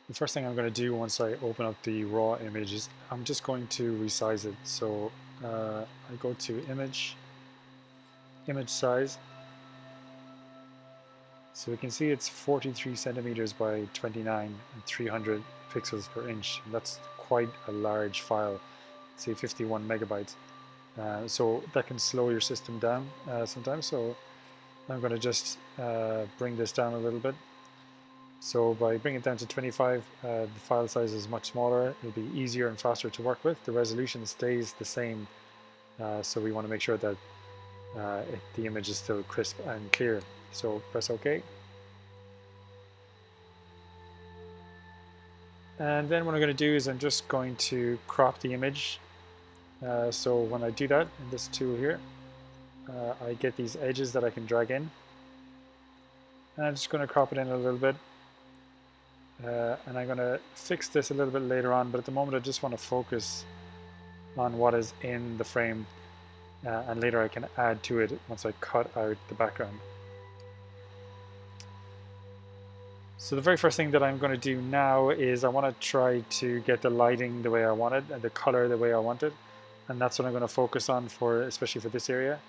The first thing I'm going to do once I open up the raw image is I'm just going to resize it. So I go to image size. So we can see it's 43 centimeters by 29 and 300 pixels per inch. And that's quite a large file, say 51 megabytes. So that can slow your system down sometimes. So I'm going to just bring this down a little bit. So by bringing it down to 25, the file size is much smaller. It'll be easier and faster to work with. The resolution stays the same. So we want to make sure that the image is still crisp and clear. So press OK. And then what I'm going to do is I'm just going to crop the image. So when I do that in this tool here, I get these edges that I can drag in. And I'm just going to crop it in a little bit. And I'm going to fix this a little bit later on, but at the moment I just want to focus on what is in the frame, and later I can add to it once I cut out the background. So the very first thing that I'm going to do now is I want to try to get the lighting the way I want it and the color the way I want it, and that's what I'm going to focus on for, especially for this area.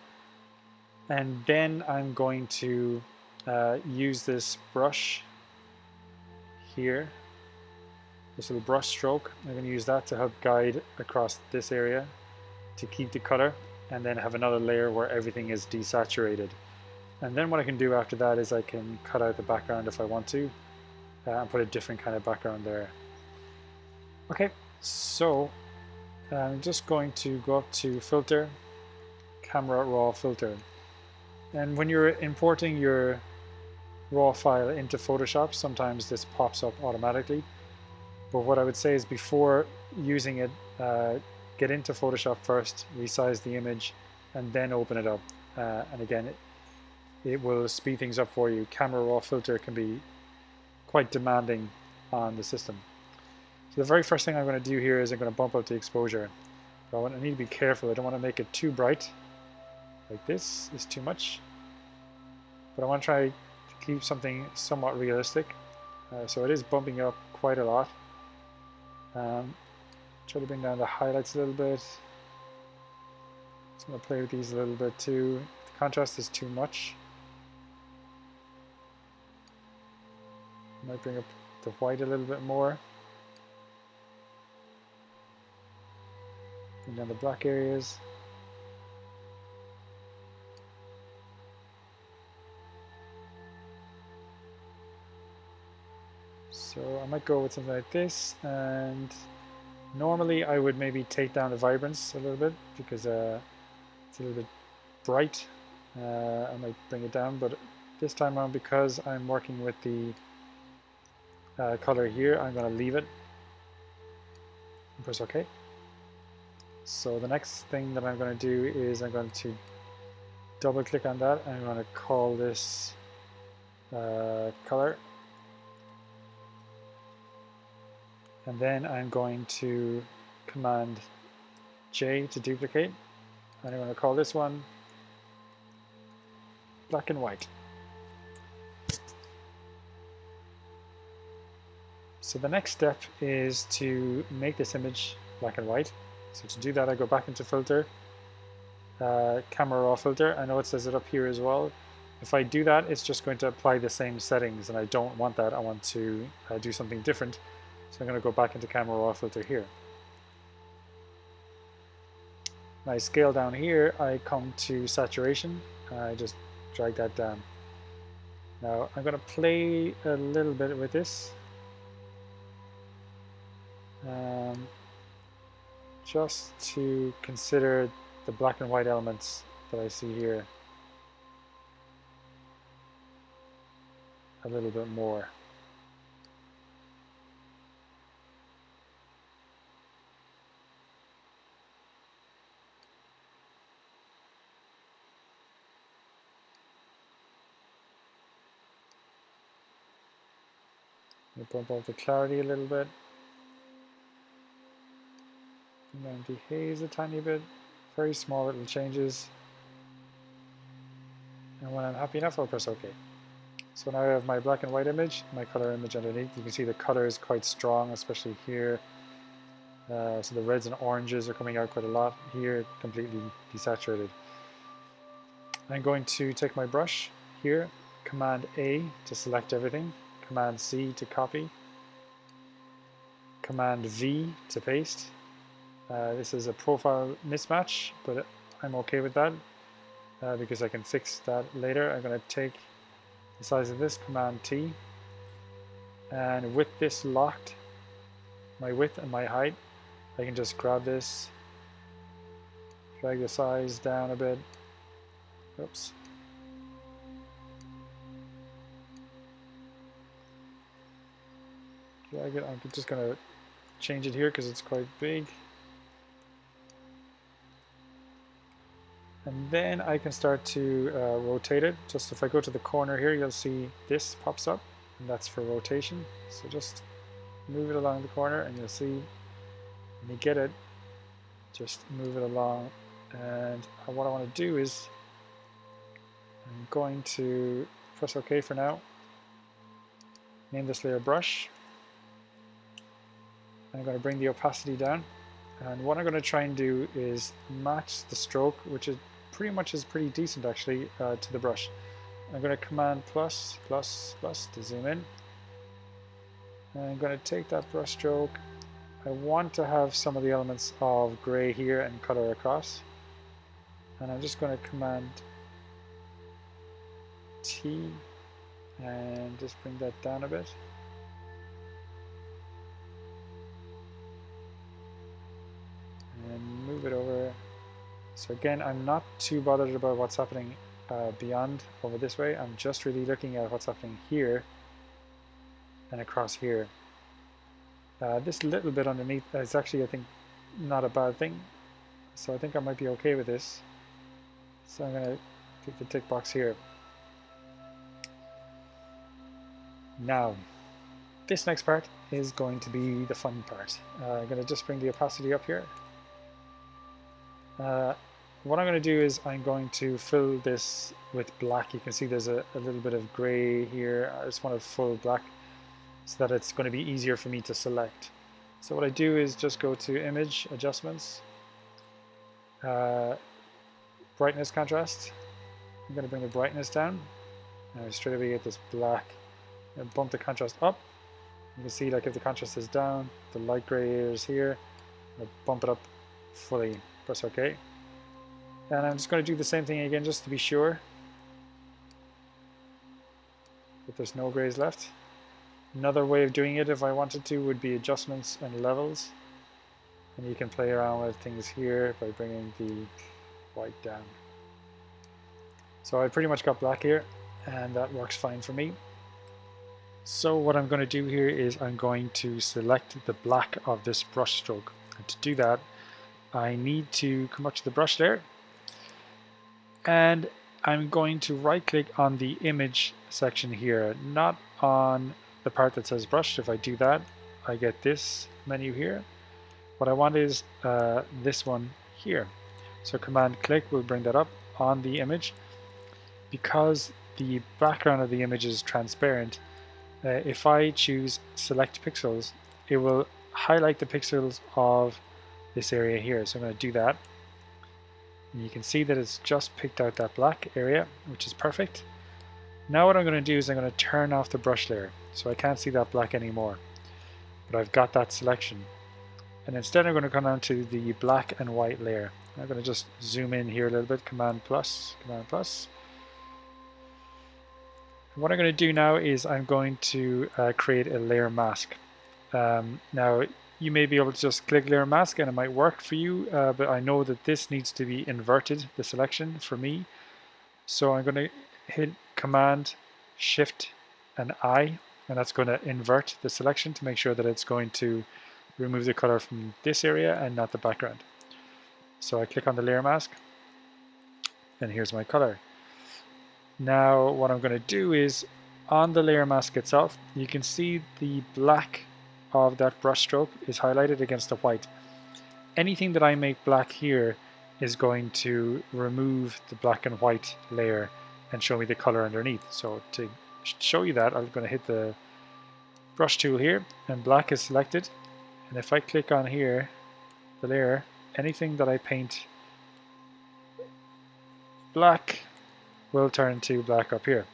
And then I'm going to use this brush here, this little brush stroke. I'm going to use that to help guide across this area to keep the color, and then have another layer where everything is desaturated. And then what I can do after that is I can cut out the background if I want to, and put a different kind of background there. Okay, so I'm just going to go up to Filter, Camera Raw Filter. And when you're importing your raw file into Photoshop, sometimes this pops up automatically. But what I would say is before using it, get into Photoshop first, resize the image, and then open it up. And again, it will speed things up for you. Camera Raw Filter can be quite demanding on the system. So the very first thing I'm going to do here is I'm going to bump up the exposure. But I need to be careful. I don't want to make it too bright. Like this is too much. But I want to try to keep something somewhat realistic. So it is bumping up quite a lot. Try to bring down the highlights a little bit. Just going to play with these a little bit too. The contrast is too much. Might bring up the white a little bit more. Bring down the black areas. So I might go with something like this, and normally I would maybe take down the vibrance a little bit because it's a little bit bright. I might bring it down, but this time around, because I'm working with the color here, I'm going to leave it and press OK. So the next thing that I'm going to do is I'm going to double click on that, and I'm going to call this color. And then I'm going to Command J to duplicate. And I'm going to call this one black and white. So the next step is to make this image black and white. So to do that, I go back into Filter, Camera Raw Filter. I know it says it up here as well. If I do that, it's just going to apply the same settings, and I don't want that. I want to do something different. So I'm going to go back into Camera Raw Filter here. When I scale down here, I come to Saturation. I just drag that down. Now I'm going to play a little bit with this. Just to consider the black and white elements that I see here a little bit more. Bump up the clarity a little bit. And then dehaze a tiny bit. Very small little changes. And when I'm happy enough, I'll press OK. So now I have my black and white image, my color image underneath. You can see the color is quite strong, especially here. So the reds and oranges are coming out quite a lot. Here, completely desaturated. I'm going to take my brush here, Command A to select everything, Command C to copy, Command V to paste. This is a profile mismatch, but I'm okay with that because I can fix that later. I'm going to take the size of this, Command T, and with this locked, my width and my height, I can just grab this, drag the size down a bit. Oops. Drag it. I'm just going to change it here because it's quite big. And then I can start to rotate it. Just if I go to the corner here, you'll see this pops up, and that's for rotation. So just move it along the corner, and you'll see when you get it, just move it along. And what I want to do is I'm going to press OK for now. Name this layer brush. I'm going to bring the opacity down. And what I'm going to try and do is match the stroke, which is pretty decent actually, to the brush. I'm going to Command plus to zoom in. And I'm going to take that brush stroke. I want to have some of the elements of gray here and color across. And I'm just going to Command T and just bring that down a bit. And move it over. So again, I'm not too bothered about what's happening beyond over this way. I'm just really looking at what's happening here and across here. This little bit underneath is actually, I think, not a bad thing. So I think I might be okay with this. So I'm going to click the tick box here. Now, this next part is going to be the fun part. I'm going to just bring the opacity up here. What I'm going to do is I'm going to fill this with black. You can see there's a little bit of gray here. I just want a full black so that it's going to be easier for me to select. So what I do is just go to Image, Adjustments, Brightness, Contrast. I'm going to bring the brightness down. And I straight away get this black. And bump the contrast up. You can see, like, if the contrast is down, the light gray is here. I'll bump it up fully. Press OK. And I'm just going to do the same thing again just to be sure that there's no grays left. Another way of doing it, if I wanted to, would be Adjustments and Levels. And you can play around with things here by bringing the white down. So I pretty much got black here, and that works fine for me. So what I'm going to do here is I'm going to select the black of this brush stroke. And to do that, I need to come up to the brush layer, and I'm going to right click on the image section here, not on the part that says brush. If I do that, I get this menu here. What I want is this one here. So Command click will bring that up on the image. Because the background of the image is transparent, if I choose select pixels, it will highlight the pixels of this area here. So I'm going to do that. And you can see that it's just picked out that black area, which is perfect. Now what I'm going to do is I'm going to turn off the brush layer. So I can't see that black anymore. But I've got that selection. And instead I'm going to come down to the black and white layer. I'm going to just zoom in here a little bit, Command plus, Command plus. What I'm going to do now is I'm going to create a layer mask. Now you may be able to just click layer mask and it might work for you, but I know that this needs to be inverted, the selection for me. So I'm going to hit Command, Shift and I, and that's going to invert the selection to make sure that it's going to remove the color from this area and not the background. So I click on the layer mask and here's my color. Now what I'm going to do is on the layer mask itself, you can see the black of that brush stroke is highlighted against the white. Anything that I make black here is going to remove the black and white layer and show me the color underneath. So to show you that, I'm going to hit the brush tool here, and black is selected. And if I click on here, the layer, anything that I paint black will turn to black up here.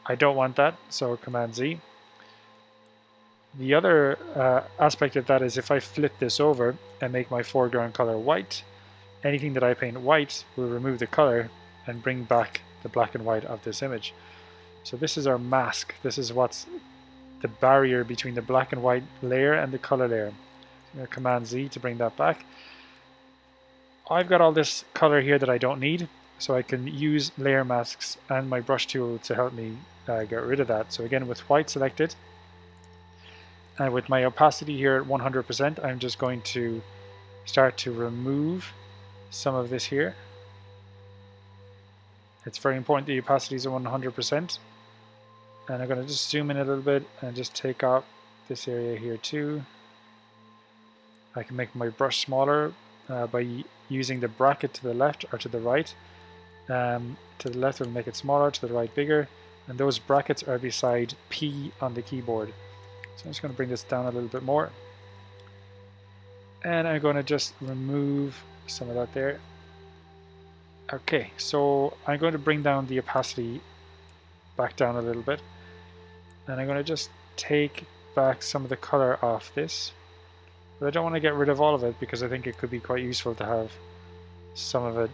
I don't want that, so Command Z. The other aspect of that is if I flip this over and make my foreground color white, anything that I paint white will remove the color and bring back the black and white of this image. So this is our mask. This is what's the barrier between the black and white layer and the color layer. I'm going to Command Z to bring that back. I've got all this color here that I don't need, so I can use layer masks and my brush tool to help me get rid of that. So again, with white selected, and with my opacity here at 100%, I'm just going to start to remove some of this here. It's very important the opacity is at 100%. And I'm going to just zoom in a little bit and just take out this area here too. I can make my brush smaller by using the bracket to the left or to the right. To the left will make it smaller, to the right bigger. And those brackets are beside P on the keyboard. So I'm just going to bring this down a little bit more. And I'm going to just remove some of that there. Okay, so I'm going to bring down the opacity back down a little bit. And I'm going to just take back some of the color off this. But I don't want to get rid of all of it because I think it could be quite useful to have some of it,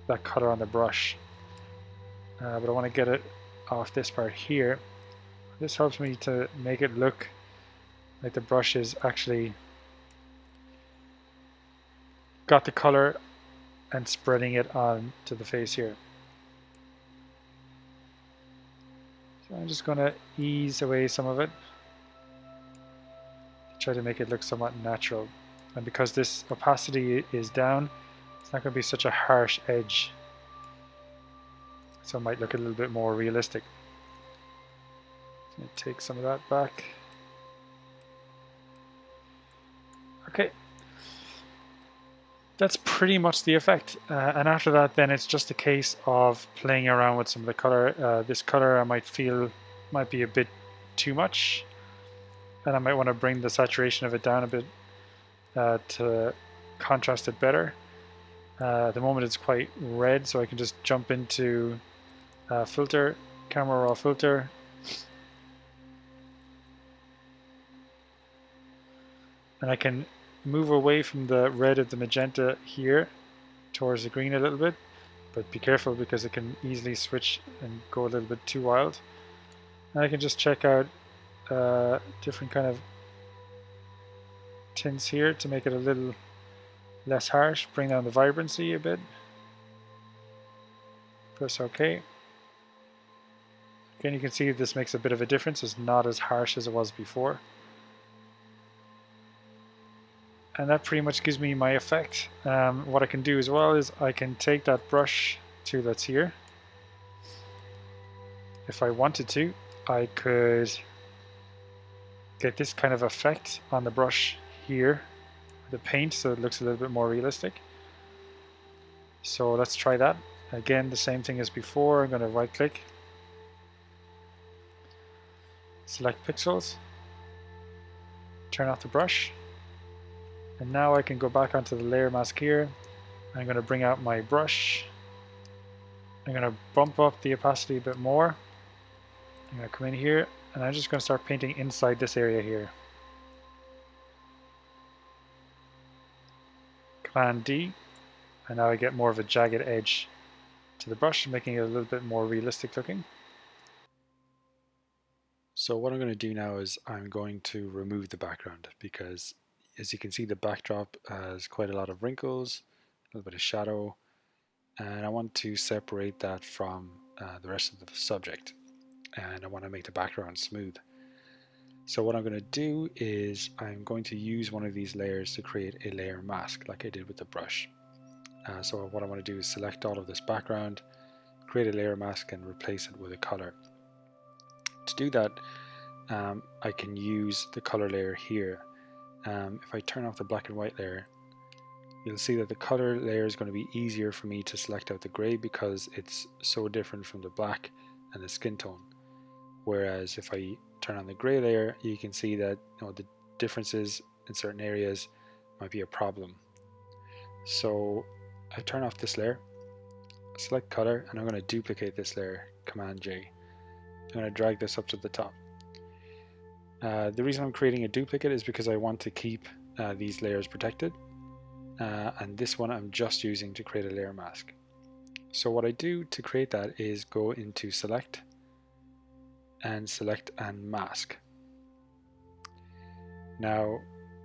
that color on the brush. But I want to get it off this part here. This helps me to make it look like the brush is actually got the color and spreading it on to the face here. So I'm just going to ease away some of it, try to make it look somewhat natural. And because this opacity is down, it's not going to be such a harsh edge. So it might look a little bit more realistic. Take some of that back. Okay, that's pretty much the effect. And after that, then it's just a case of playing around with some of the color. This color I might feel might be a bit too much, and I might want to bring the saturation of it down a bit to contrast it better. At the moment it's quite red, so I can just jump into filter, camera raw filter. And I can move away from the red of the magenta here towards the green a little bit, but be careful because it can easily switch and go a little bit too wild. And I can just check out different kind of tints here to make it a little less harsh, bring down the vibrancy a bit. Press OK. Again, you can see this makes a bit of a difference. It's not as harsh as it was before. And that pretty much gives me my effect. What I can do as well is I can take that brush tool that's here. If I wanted to, I could get this kind of effect on the brush here, the paint, so it looks a little bit more realistic. So let's try that. Again, the same thing as before. I'm going to right click, select pixels, turn off the brush. And now I can go back onto the layer mask here. I'm going to bring out my brush. I'm going to bump up the opacity a bit more. I'm going to come in here and I'm just going to start painting inside this area here. Command D, and now I get more of a jagged edge to the brush, making it a little bit more realistic looking. So what I'm going to do now is I'm going to remove the background because, as you can see, the backdrop has quite a lot of wrinkles, a little bit of shadow, and I want to separate that from the rest of the subject, and I want to make the background smooth. So what I'm going to do is I'm going to use one of these layers to create a layer mask like I did with the brush. So what I want to do is select all of this background, create a layer mask and replace it with a color. To do that, I can use the color layer here. If I turn off the black and white layer, you'll see that the color layer is going to be easier for me to select out the gray because it's so different from the black and the skin tone. Whereas if I turn on the gray layer, you can see that the differences in certain areas might be a problem. So I turn off this layer, select color, and I'm going to duplicate this layer, Command J. I'm going to drag this up to the top. The reason I'm creating a duplicate is because I want to keep these layers protected, and this one I'm just using to create a layer mask. So what I do to create that is go into select and mask. Now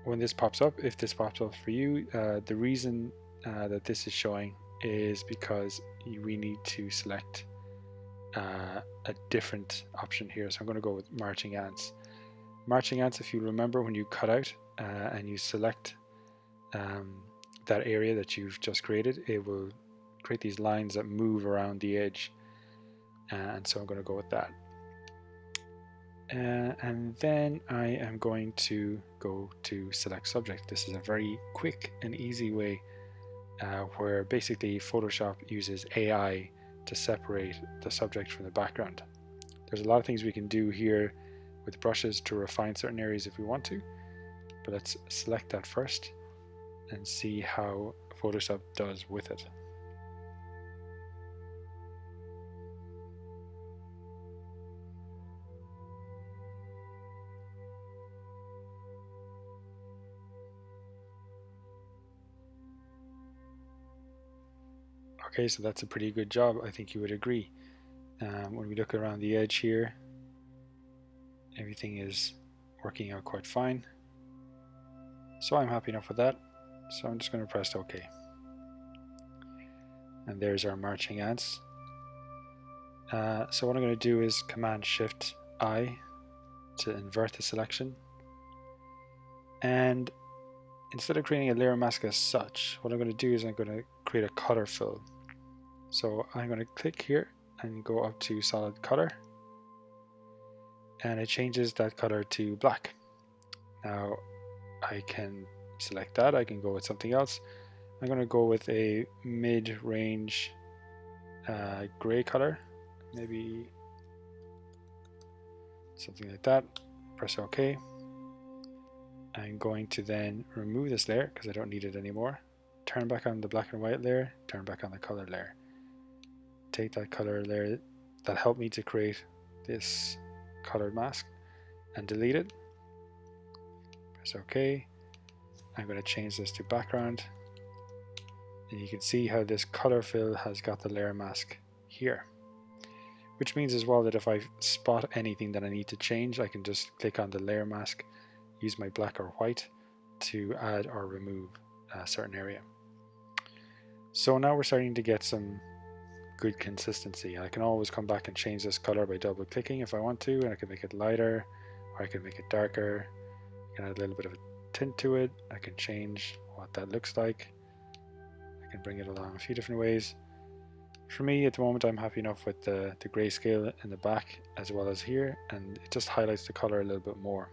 when this pops up, if this pops up for you, the reason that this is showing is because we need to select a different option here. So I'm going to go with marching ants. Marching ants, if you remember, when you cut out and you select that area that you've just created, it will create these lines that move around the edge, and so I'm going to go with that. And then I am going to go to select subject. This is a very quick and easy way where basically Photoshop uses AI to separate the subject from the background. There's a lot of things we can do here with brushes to refine certain areas if we want to, but let's select that first and see how Photoshop does with it. Okay, so that's a pretty good job, I think you would agree. When we look around the edge here, everything is working out quite fine. So I'm happy enough with that. So I'm just going to press OK. And there's our marching ants. So what I'm going to do is Command Shift I to invert the selection. And instead of creating a layer mask as such, what I'm going to do is I'm going to create a color fill. So I'm going to click here and go up to solid color, and it changes that color to black. Now I can select that, I can go with something else. I'm going to go with a mid-range gray color, maybe something like that. Press OK. I'm going to then remove this layer because I don't need it anymore. Turn back on the black and white layer, turn back on the color layer. Take that color layer that helped me to create this colored mask and delete it. Press OK. I'm going to change this to background, and you can see how this color fill has got the layer mask here, which means as well that if I spot anything that I need to change, I can just click on the layer mask, use my black or white to add or remove a certain area. So now we're starting to get some good consistency. I can always come back and change this color by double clicking if I want to, and I can make it lighter or I can make it darker. I can add a little bit of a tint to it. I can change what that looks like. I can bring it along a few different ways. For me at the moment, I'm happy enough with the grayscale in the back as well as here, and it just highlights the color a little bit more.